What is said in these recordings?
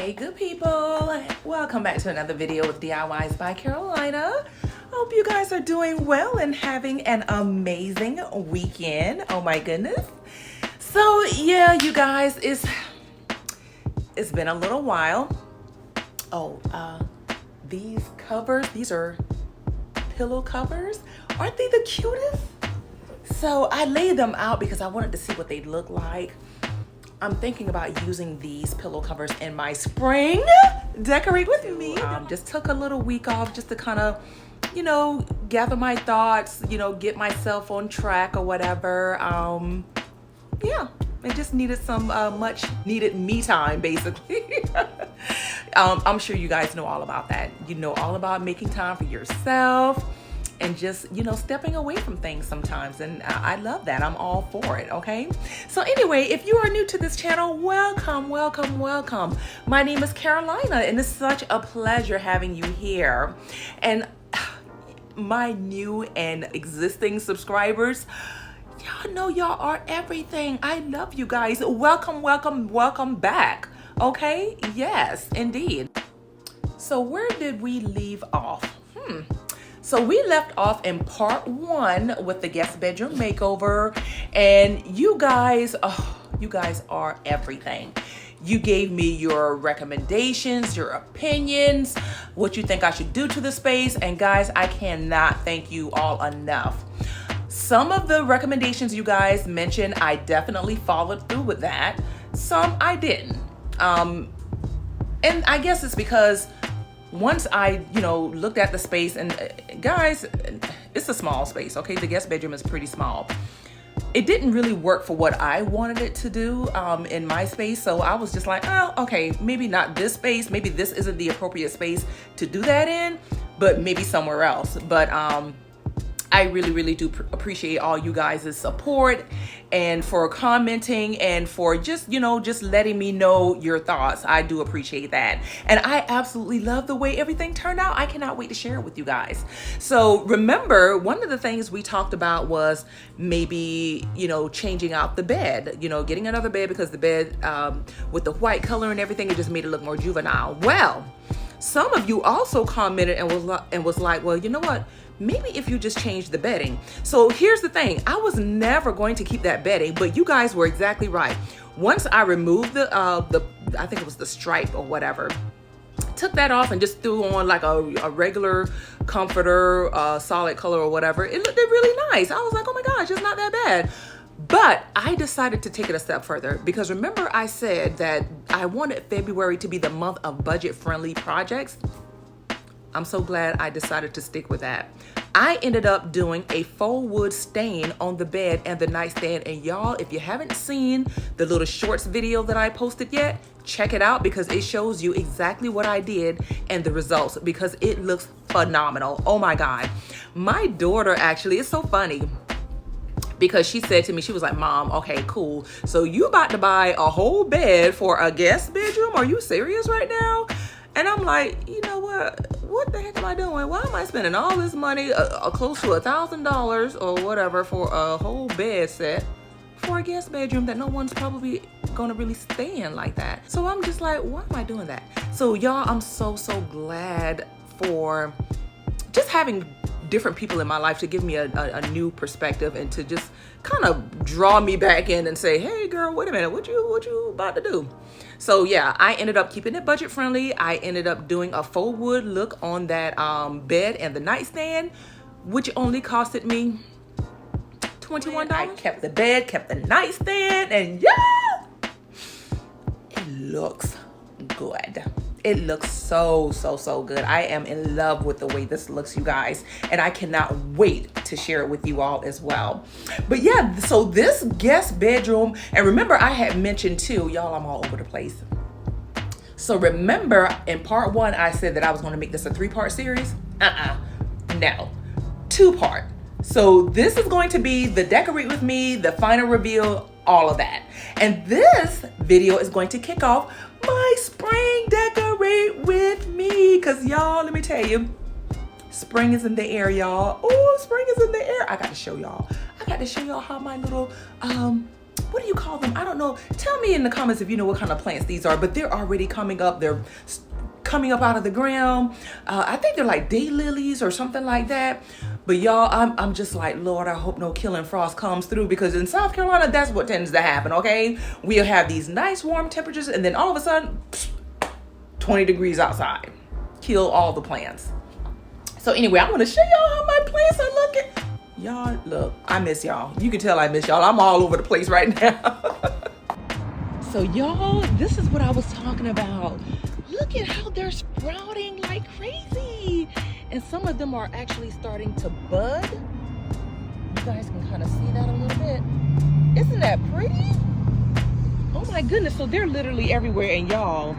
Hey good people, welcome back to another video with DIYs by Carolina. Hope you guys are doing well and having an amazing weekend. Oh my goodness. So yeah, you guys, it's been a little while. These covers, these are pillow covers. Aren't they the cutest? So I laid them out because I wanted to see what they look like. I'm thinking about using these pillow covers in my spring decorate with me. Just took a little week off just to kind of, gather my thoughts, get myself on track or whatever. Yeah, I just needed some much needed me time, basically. I'm sure you guys know all about that. You know all about making time for yourself and just, stepping away from things sometimes. And I love that. I'm all for it, okay? So anyway, if you are new to this channel, welcome, welcome, welcome. My name is Carolina, and it's such a pleasure having you here. And my new and existing subscribers, y'all know y'all are everything. I love you guys. Welcome, welcome, welcome back, okay? Yes, indeed. So where did we leave off? So we left off in part 1 with the guest bedroom makeover, and you guys are everything. You gave me your recommendations, your opinions, what you think I should do to the space, and guys, I cannot thank you all enough. Some of the recommendations you guys mentioned, I definitely followed through with that. Some I didn't. And I guess it's because once I, looked at the space, and guys, it's a small space, okay? The guest bedroom is pretty small. It didn't really work for what I wanted it to do in my space. So I was just like, oh, okay, maybe not this space. Maybe this isn't the appropriate space to do that in, but maybe somewhere else. But I really, really do appreciate all you guys' support and for commenting and for just, just letting me know your thoughts. I do appreciate that. And I absolutely love the way everything turned out. I cannot wait to share it with you guys. So remember, one of the things we talked about was maybe, changing out the bed, getting another bed, because the bed with the white color and everything, it just made it look more juvenile. Well, some of you also commented and was like, well, you know what? Maybe if you just change the bedding. So here's the thing. I was never going to keep that bedding, but you guys were exactly right. Once I removed I think it was the stripe or whatever, took that off and just threw on like a regular comforter, solid color or whatever, it looked really nice. I was like, oh my gosh, it's not that bad. But I decided to take it a step further because remember I said that I wanted February to be the month of budget-friendly projects. I'm so glad I decided to stick with that. I ended up doing a faux wood stain on the bed and the nightstand. And y'all, if you haven't seen the little shorts video that I posted yet, check it out because it shows you exactly what I did and the results because it looks phenomenal. Oh my God. My daughter actually, it's so funny because she said to me, she was like, Mom, okay, cool. So you about to buy a whole bed for a guest bedroom? Are you serious right now? And I'm like, you know what the heck am I doing? Why am I spending all this money, close to $1,000 or whatever for a whole bed set for a guest bedroom that no one's probably gonna really stay in like that? So I'm just like, why am I doing that? So y'all, I'm so glad for just having different people in my life to give me a new perspective and to just kind of draw me back in and say, hey girl, wait a minute, what you about to do? So yeah, I ended up keeping it budget friendly. I ended up doing a faux wood look on that bed and the nightstand, which only costed me $21. I kept the bed, kept the nightstand, and yeah, it looks good. It looks so good. I am in love with the way this looks, you guys, and I cannot wait to share it with you all as well. But yeah, so this guest bedroom, and remember I had mentioned too, y'all, I'm all over the place. So remember in part 1, I said that I was going to make this a 3-part series. No, 2-part. So this is going to be the decorate with me, the final reveal, all of that. And this video is going to kick off my spring decorate with me. Cause y'all, let me tell you, spring is in the air, y'all. Oh, spring is in the air. I got to show y'all how my little what do you call them? I don't know. Tell me in the comments if you know what kind of plants these are, but they're already coming up. They're coming up out of the ground. I think they're like daylilies or something like that. But y'all, I'm just like, Lord, I hope no killing frost comes through, because in South Carolina, that's what tends to happen, okay? We'll have these nice warm temperatures, and then all of a sudden, 20 degrees outside. Kill all the plants. So anyway, I want to show y'all how my plants are looking. Y'all, look, I miss y'all. You can tell I miss y'all. I'm all over the place right now. So y'all, this is what I was talking about. Look at how they're sprouting like crazy. And some of them are actually starting to bud. You guys can kind of see that a little bit. Isn't that pretty? Oh my goodness, so they're literally everywhere. And y'all,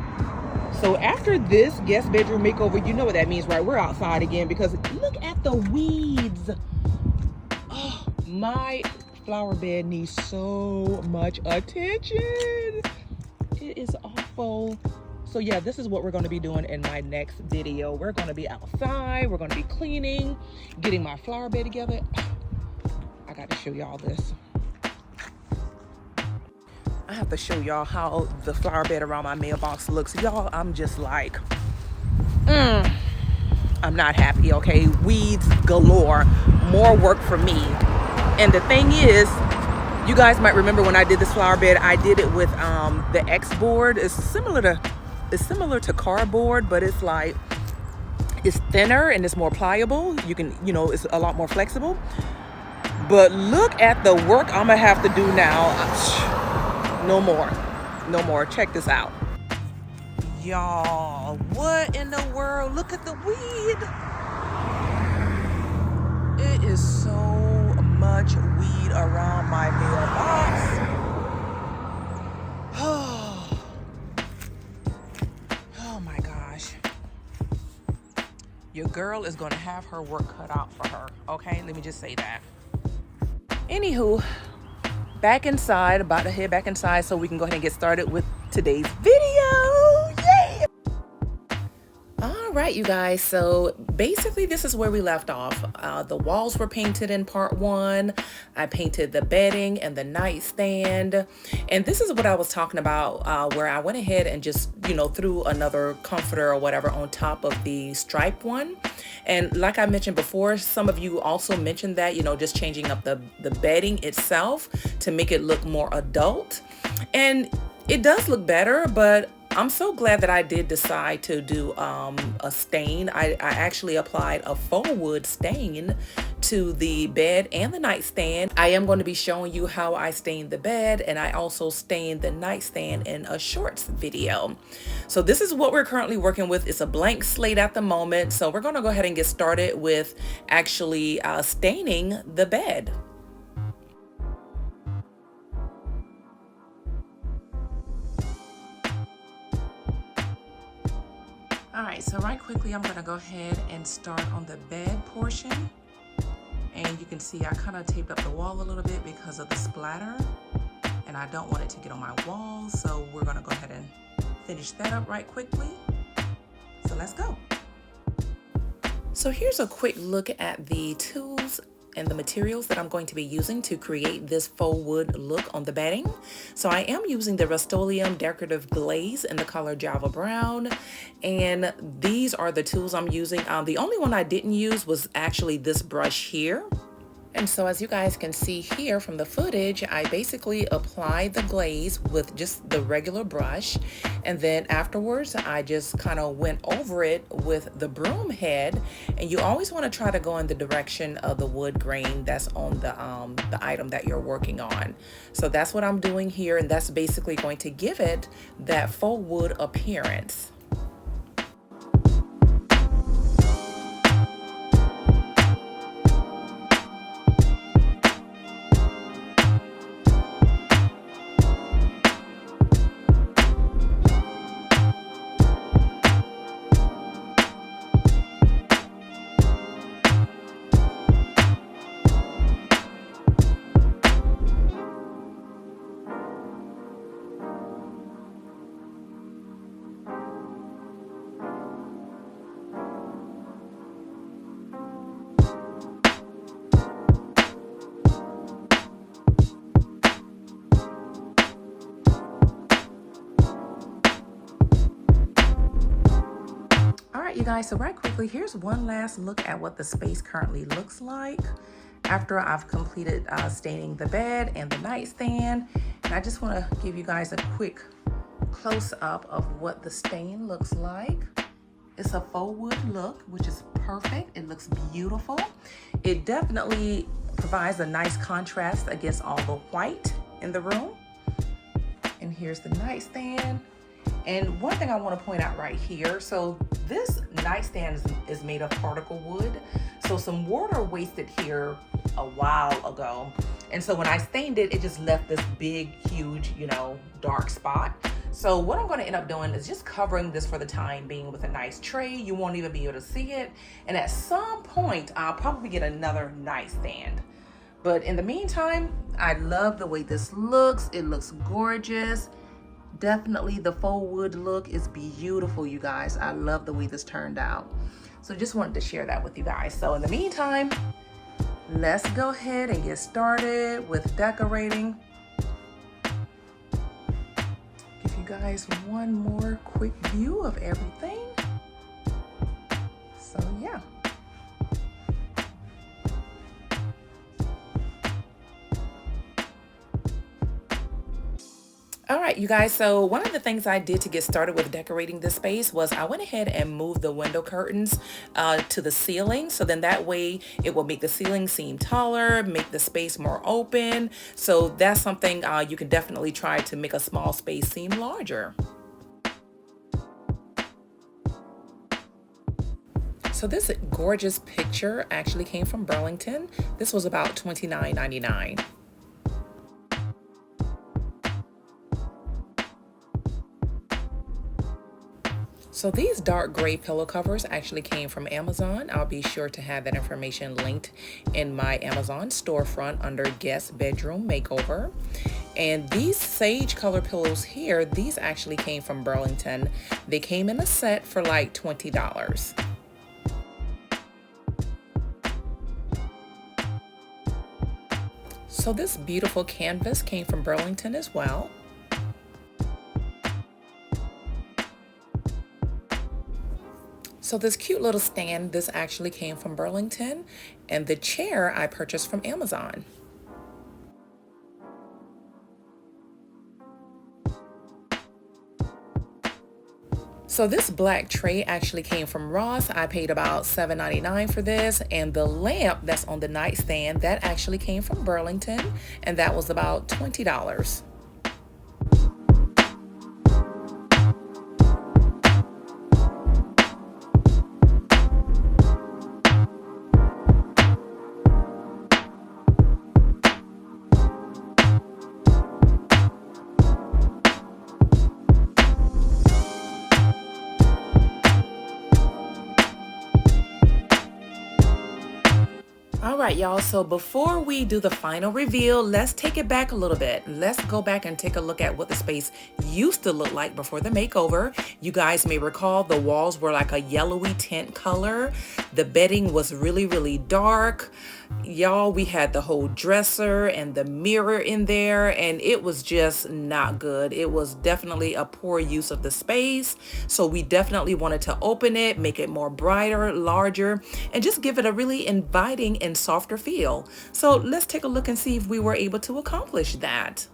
so after this guest bedroom makeover, you know what that means, right? We're outside again, because look at the weeds. Oh, my flower bed needs so much attention. It is awful. So yeah, this is what we're going to be doing in my next video. We're going to be outside. We're going to be cleaning, getting my flower bed together. I got to show y'all this. I have to show y'all how the flower bed around my mailbox looks. Y'all, I'm just like, I'm not happy, okay? Weeds galore. More work for me. And the thing is, you guys might remember when I did this flower bed, I did it with the X board. It's similar to cardboard, but it's like, it's thinner and it's more pliable. You can, you know, it's a lot more flexible. But look at the work I'm gonna have to do now. No more. Check this out. Y'all, what in the world? Look at the weed. It is so much weed around my mailbox. Oh my gosh. Your girl is gonna have her work cut out for her, okay? Let me just say that. Anywho, back inside, about to head back inside so we can go ahead and get started with today's video. Yay! All right, you guys, so basically this is where we left off. The walls were painted in part 1. I painted the bedding and the nightstand, and this is what I was talking about, where I went ahead and just, you know, threw another comforter or whatever on top of the striped one. And like I mentioned before, some of you also mentioned that, you know, just changing up the bedding itself to make it look more adult. And it does look better, but I'm so glad that I did decide to do a stain. I actually applied a faux wood stain to the bed and the nightstand. I am going to be showing you how I stained the bed, and I also stained the nightstand in a shorts video. So this is what we're currently working with. It's a blank slate at the moment. So we're going to go ahead and get started with actually staining the bed. All right, so right quickly, I'm gonna go ahead and start on the bed portion. And you can see I kind of taped up the wall a little bit because of the splatter, and I don't want it to get on my wall. So we're gonna go ahead and finish that up right quickly. So let's go. So here's a quick look at the tools and the materials that I'm going to be using to create this faux wood look on the bedding. So I am using the Rust-Oleum decorative glaze in the color Java Brown, and these are the tools I'm using. The only one I didn't use was actually this brush here. And so as you guys can see here from the footage, I basically applied the glaze with just the regular brush. And then afterwards, I just kind of went over it with the broom head. And you always want to try to go in the direction of the wood grain that's on the item that you're working on. So that's what I'm doing here. And that's basically going to give it that faux wood appearance. right, you guys, so right quickly, here's one last look at what the space currently looks like after I've completed staining the bed and the nightstand. And I just want to give you guys a quick close-up of what the stain looks like. It's a faux wood look, which is perfect. It looks beautiful. It definitely provides a nice contrast against all the white in the room. And here's the nightstand. And one thing I want to point out right here, so this nightstand is made of particle wood. So some water wasted here a while ago. And so when I stained it, it just left this big, huge, dark spot. So what I'm going to end up doing is just covering this for the time being with a nice tray. You won't even be able to see it. And at some point, I'll probably get another nightstand. But in the meantime, I love the way this looks. It looks gorgeous. Definitely the faux wood look is beautiful, you guys. I love the way this turned out. So just wanted to share that with you guys. So in the meantime, let's go ahead and get started with decorating. Give you guys one more quick view of everything. So yeah. All right, you guys, so one of the things I did to get started with decorating this space was I went ahead and moved the window curtains to the ceiling. So then that way it will make the ceiling seem taller, make the space more open. So that's something you can definitely try to make a small space seem larger. So this gorgeous picture actually came from Burlington. This was about $29.99. So these dark gray pillow covers actually came from Amazon. I'll be sure to have that information linked in my Amazon storefront under Guest Bedroom Makeover. And these sage color pillows here, these actually came from Burlington. They came in a set for like $20. So this beautiful canvas came from Burlington as well. So this cute little stand, this actually came from Burlington, and the chair I purchased from Amazon. So this black tray actually came from Ross. I paid about $7.99 for this, and the lamp that's on the nightstand, that actually came from Burlington, and that was about $20. All right, y'all, so before we do the final reveal, let's take it back a little bit. Let's go back and take a look at what the space used to look like before the makeover. You guys may recall the walls were like a yellowy tint color. The bedding was really, really dark. Y'all, we had the whole dresser and the mirror in there, and it was just not good. It was definitely a poor use of the space. So we definitely wanted to open it, make it more brighter, larger, and just give it a really inviting and softer feel. So let's take a look and see if we were able to accomplish that.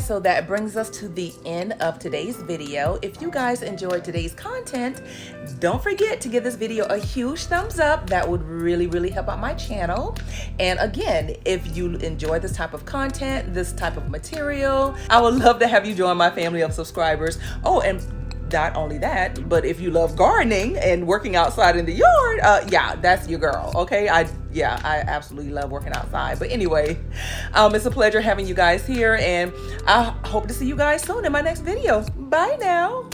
guys, so that brings us to the end of today's video. If you guys enjoyed today's content, don't forget to give this video a huge thumbs up. That would really help out my channel. And again, if you enjoy this type of content, this type of material, I would love to have you join my family of subscribers. Oh, and not only that, but if you love gardening and working outside in the yard, yeah, that's your girl. Okay, I absolutely love working outside. But anyway, it's a pleasure having you guys here, and I hope to see you guys soon in my next video. Bye now.